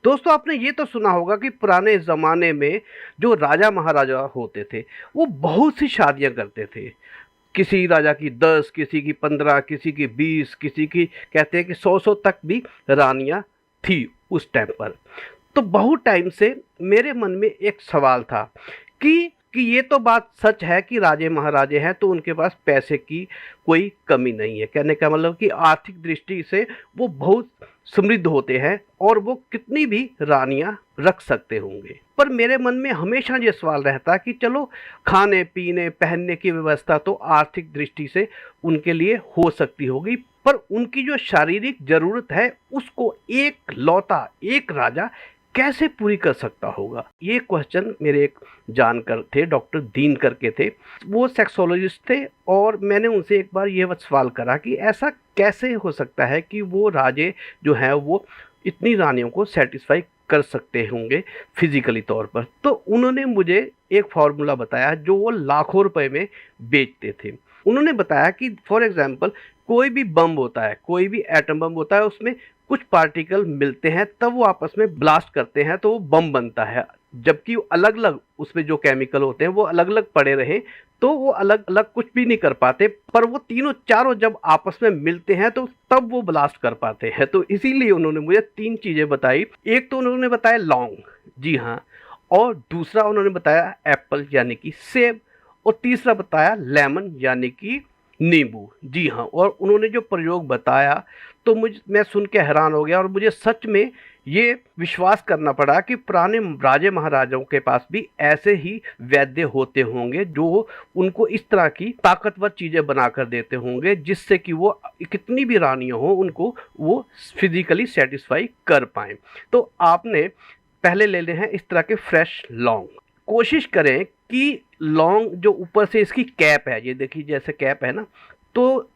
दोस्तों आपने ये तो सुना होगा कि पुराने ज़माने में जो राजा महाराजा होते थे, वो बहुत सी शादियाँ करते थे। किसी राजा की 10, किसी की 15, किसी की 20, किसी की कहते हैं कि 100-100 तक भी रानियाँ थी उस टाइम पर। तो बहुत टाइम से मेरे मन में एक सवाल था कि ये तो बात सच है कि राजे महाराजे हैं तो उनके पास पैसे की कोई कमी नहीं है। कहने का मतलब कि आर्थिक दृष्टि से वो बहुत समृद्ध होते हैं और वो कितनी भी रानियां रख सकते होंगे। पर मेरे मन में हमेशा ये सवाल रहता कि चलो खाने पीने पहनने की व्यवस्था तो आर्थिक दृष्टि से उनके लिए हो सकती होगी, पर उनकी जो शारीरिक ज़रूरत है उसको एक लौता एक राजा कैसे पूरी कर सकता होगा। ये क्वेश्चन मेरे एक जानकर थे, डॉक्टर दीन करके थे, वो सेक्सोलॉजिस्ट थे, और मैंने उनसे एक बार ये सवाल करा कि ऐसा कैसे हो सकता है कि वो राजे जो हैं वो इतनी रानियों को सेटिस्फाई कर सकते होंगे फिजिकली तौर पर। तो उन्होंने मुझे एक फार्मूला बताया जो वो लाखों रुपए में बेचते थे। उन्होंने बताया कि फॉर एग्जांपल कोई भी बम होता है, कोई भी एटम बम होता है, उसमें कुछ पार्टिकल मिलते हैं, तब वो आपस में ब्लास्ट करते हैं तो वो बम बनता है। जबकि अलग अलग उसमें जो केमिकल होते हैं वो अलग अलग पड़े रहें तो वो अलग अलग कुछ भी नहीं कर पाते, पर वो तीनों चारों जब आपस में मिलते हैं तो तब वो ब्लास्ट कर पाते हैं। तो इसीलिए उन्होंने मुझे तीन चीज़ें बताई। एक तो उन्होंने बताया लौंग, जी हाँ, और दूसरा उन्होंने बताया एप्पल यानी कि सेब, और तीसरा बताया लेमन यानी कि नींबू, जी हाँ। और उन्होंने जो प्रयोग बताया तो मैं सुन के हैरान हो गया, और मुझे सच में ये विश्वास करना पड़ा कि पुराने राजे महाराजाओं के पास भी ऐसे ही वैद्य होते होंगे जो उनको इस तरह की ताकतवर चीज़ें बना कर देते होंगे जिससे कि वो कितनी भी रानियां हो उनको वो फिजिकली सेटिस्फाई कर पाएँ। तो आपने पहले ले लें हैं इस तरह के फ्रेश लौंग। कोशिश करें कि लौंग जो ऊपर से इसकी कैप है, ये देखिए जैसे कैप है ना, तो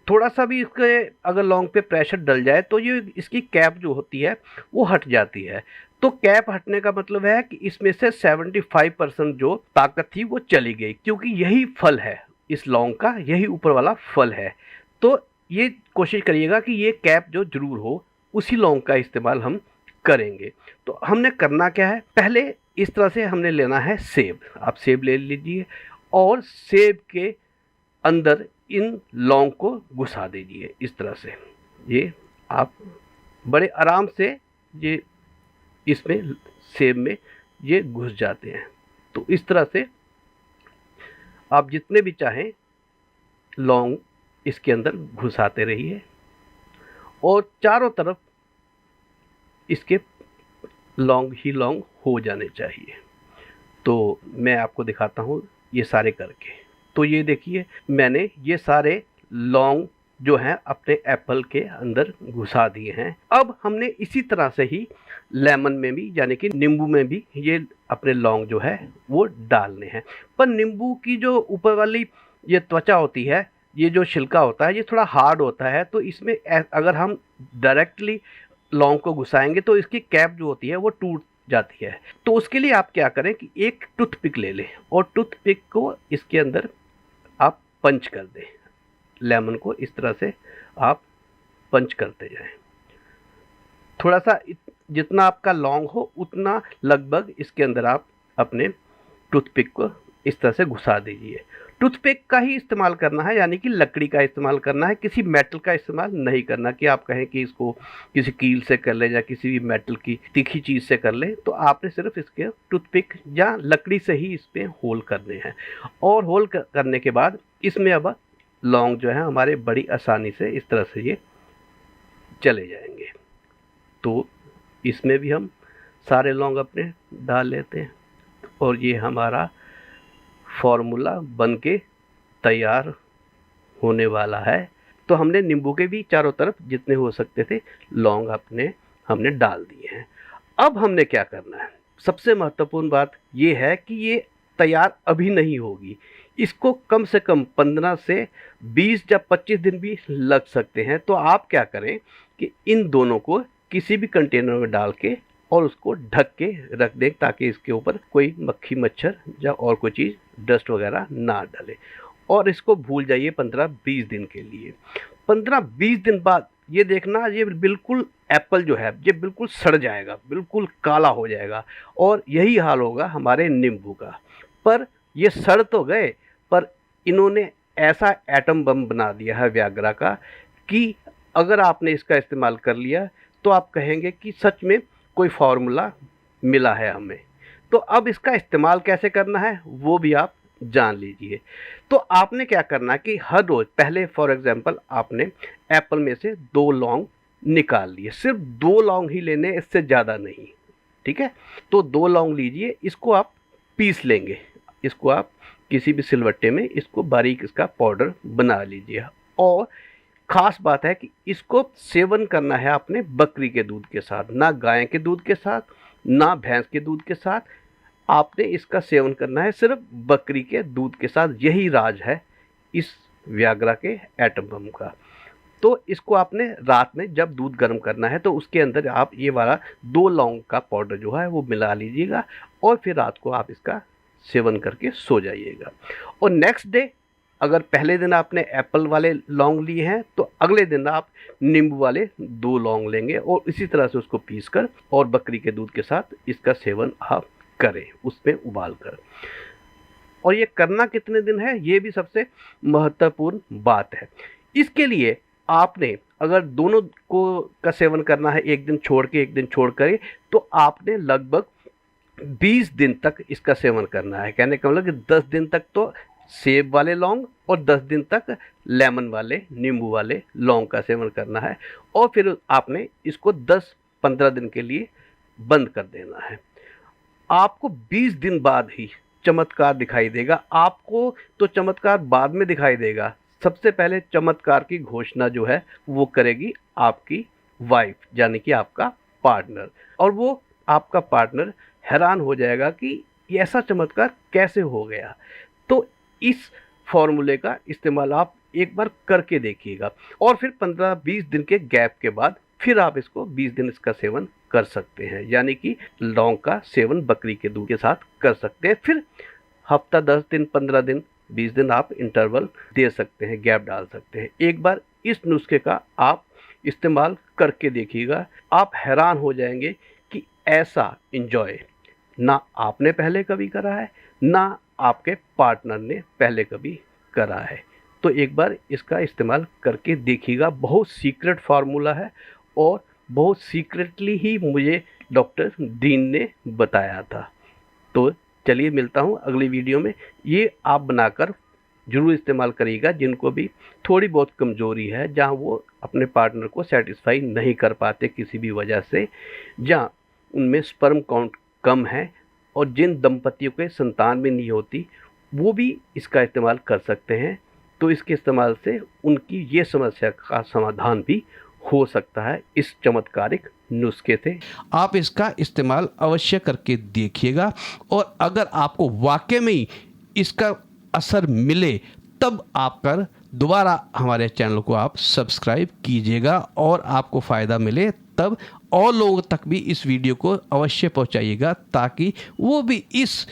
थोड़ा सा भी इसके अगर लौंग पे प्रेशर डल जाए तो ये इसकी कैप जो होती है वो हट जाती है। तो कैप हटने का मतलब है कि इसमें से 75% जो ताकत थी वो चली गई, क्योंकि यही फल है इस लौंग का, यही ऊपर वाला फल है। तो ये कोशिश करिएगा कि ये कैप जो जरूर हो, उसी लौंग का इस्तेमाल हम करेंगे। तो हमने करना क्या है, पहले इस तरह से हमने लेना है सेब। आप सेब ले लीजिए और सेब के अंदर इन लौंग को घुसा दीजिए इस तरह से। ये आप बड़े आराम से ये इसमें सेब में ये घुस जाते हैं। तो इस तरह से आप जितने भी चाहें लौंग इसके अंदर घुसाते रहिए और चारों तरफ इसके लौंग ही लौंग हो जाने चाहिए। तो मैं आपको दिखाता हूँ ये सारे करके। तो ये देखिए मैंने ये सारे लौंग जो हैं अपने एप्पल के अंदर घुसा दिए हैं। अब हमने इसी तरह से ही लेमन में भी यानी कि नींबू में भी ये अपने लौंग जो है वो डालने हैं। पर नींबू की जो ऊपर वाली ये त्वचा होती है, ये जो छिलका होता है, ये थोड़ा हार्ड होता है, तो इसमें अगर हम डायरेक्टली लौंग को घुसाएंगे तो इसकी कैप जो होती है वो टूट जाती है। तो उसके लिए आप क्या करें कि एक टूथपिक ले लें और टूथपिक को इसके अंदर आप पंच कर दें। लेमन को इस तरह से आप पंच करते जाएं। थोड़ा सा जितना आपका लौंग हो उतना लगभग इसके अंदर आप अपने टूथपिक को इस तरह से घुसा दीजिए। टूथपिक का ही इस्तेमाल करना है, यानी कि लकड़ी का इस्तेमाल करना है, किसी मेटल का इस्तेमाल नहीं करना कि आप कहें कि इसको किसी कील से कर लें या किसी भी मेटल की तीखी चीज़ से कर लें। तो आपने सिर्फ इसके टूथपिक या लकड़ी से ही इस पर होल करने हैं, और होल करने के बाद इसमें अब लौंग जो है हमारे बड़ी आसानी से इस तरह से ये चले जाएंगे। तो इसमें भी हम सारे लौंग अपने डाल लेते हैं और ये हमारा फॉर्मूला बन के तैयार होने वाला है। तो हमने नींबू के भी चारों तरफ जितने हो सकते थे लौंग हमने डाल दिए हैं। अब हमने क्या करना है, सबसे महत्वपूर्ण बात ये है कि ये तैयार अभी नहीं होगी, इसको कम से कम 15 से 20 या 25 दिन भी लग सकते हैं। तो आप क्या करें कि इन दोनों को किसी भी कंटेनर में डाल के और उसको ढक के रख दें ताकि इसके ऊपर कोई मक्खी मच्छर या और कोई चीज़ डस्ट वगैरह ना डाले, और इसको भूल जाइए 15-20 दिन के लिए। 15-20 दिन बाद ये देखना, ये बिल्कुल एप्पल जो है ये बिल्कुल सड़ जाएगा, बिल्कुल काला हो जाएगा, और यही हाल होगा हमारे नींबू का। पर ये सड़ तो गए, पर इन्होंने ऐसा एटम बम बना दिया है व्याग्रा का कि अगर आपने इसका इस्तेमाल कर लिया तो आप कहेंगे कि सच में कोई फार्मूला मिला है हमें। तो अब इसका इस्तेमाल कैसे करना है वो भी आप जान लीजिए। तो आपने क्या करना है कि हर रोज़ पहले फॉर एग्जांपल आपने एप्पल में से 2 लौंग निकाल लिए, सिर्फ 2 लौंग ही लेने, इससे ज़्यादा नहीं, ठीक है। तो 2 लौंग लीजिए, इसको आप पीस लेंगे, इसको आप किसी भी सिलवट्टे में इसको बारीक इसका पाउडर बना लीजिए। और ख़ास बात है कि इसको सेवन करना है आपने बकरी के दूध के साथ, ना गाय के दूध के साथ, ना भैंस के दूध के साथ। आपने इसका सेवन करना है सिर्फ बकरी के दूध के साथ। यही राज है इस व्याग्रा के एटम बम का। तो इसको आपने रात में जब दूध गर्म करना है तो उसके अंदर आप ये वाला 2 लौंग का पाउडर जो है वो मिला लीजिएगा, और फिर रात को आप इसका सेवन करके सो जाइएगा। और नेक्स्ट डे अगर पहले दिन आपने एप्पल वाले लौंग लिए हैं तो अगले दिन आप नींबू वाले 2 लौंग लेंगे, और इसी तरह से उसको पीस कर और बकरी के दूध के साथ इसका सेवन आप करें, उसमें उबाल कर। और ये करना कितने दिन है ये भी सबसे महत्वपूर्ण बात है। इसके लिए आपने अगर दोनों को का सेवन करना है, एक दिन छोड़ के एक दिन छोड़ कर, तो आपने लगभग 20 दिन तक इसका सेवन करना है। कहने का मतलब कि 10 दिन तक तो सेब वाले लौंग और 10 दिन तक लेमन वाले नींबू वाले लौंग का सेवन करना है, और फिर आपने इसको 10-15 दिन के लिए बंद कर देना है। आपको 20 दिन बाद ही चमत्कार दिखाई देगा। आपको तो चमत्कार बाद में दिखाई देगा, सबसे पहले चमत्कार की घोषणा जो है वो करेगी आपकी वाइफ, यानी कि आपका पार्टनर। और वो आपका पार्टनर हैरान हो जाएगा कि ये ऐसा चमत्कार कैसे हो गया। तो इस फॉर्मूले का इस्तेमाल आप एक बार करके देखिएगा, और फिर 15-20 दिन के गैप के बाद फिर आप इसको 20 दिन इसका सेवन कर सकते हैं, यानी कि लौंग का सेवन बकरी के दूध के साथ कर सकते हैं। फिर हफ्ता 10 दिन, 15 दिन, 20 दिन आप इंटरवल दे सकते हैं, गैप डाल सकते हैं। एक बार इस नुस्खे का आप इस्तेमाल करके देखिएगा, आप हैरान हो जाएंगे कि ऐसा एंजॉय ना आपने पहले कभी करा है, ना आपके पार्टनर ने पहले कभी करा है। तो एक बार इसका इस्तेमाल करके देखिएगा। बहुत सीक्रेट फार्मूला है और बहुत सीक्रेटली ही मुझे डॉक्टर दीन ने बताया था। तो चलिए मिलता हूँ अगली वीडियो में। ये आप बनाकर ज़रूर इस्तेमाल करिएगा, जिनको भी थोड़ी बहुत कमज़ोरी है, जहाँ वो अपने पार्टनर को सेटिस्फाई नहीं कर पाते किसी भी वजह से, जहाँ उनमें स्पर्म काउंट कम है, और जिन दंपतियों के संतान भी नहीं होती, वो भी इसका इस्तेमाल कर सकते हैं। तो इसके इस्तेमाल से उनकी ये समस्या का समाधान भी हो सकता है इस चमत्कारिक नुस्खे से। आप इसका इस्तेमाल अवश्य करके देखिएगा, और अगर आपको वाकई में इसका असर मिले तब आप कर दोबारा हमारे चैनल को आप सब्सक्राइब कीजिएगा, और आपको फ़ायदा मिले तब और लोगों तक भी इस वीडियो को अवश्य पहुंचाइएगा, ताकि वो भी इस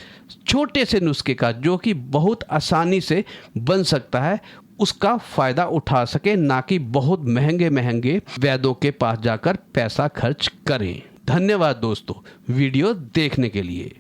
छोटे से नुस्खे का, जो कि बहुत आसानी से बन सकता है, उसका फ़ायदा उठा सके, ना कि बहुत महंगे महंगे वैद्यों के पास जाकर पैसा खर्च करें। धन्यवाद दोस्तों वीडियो देखने के लिए।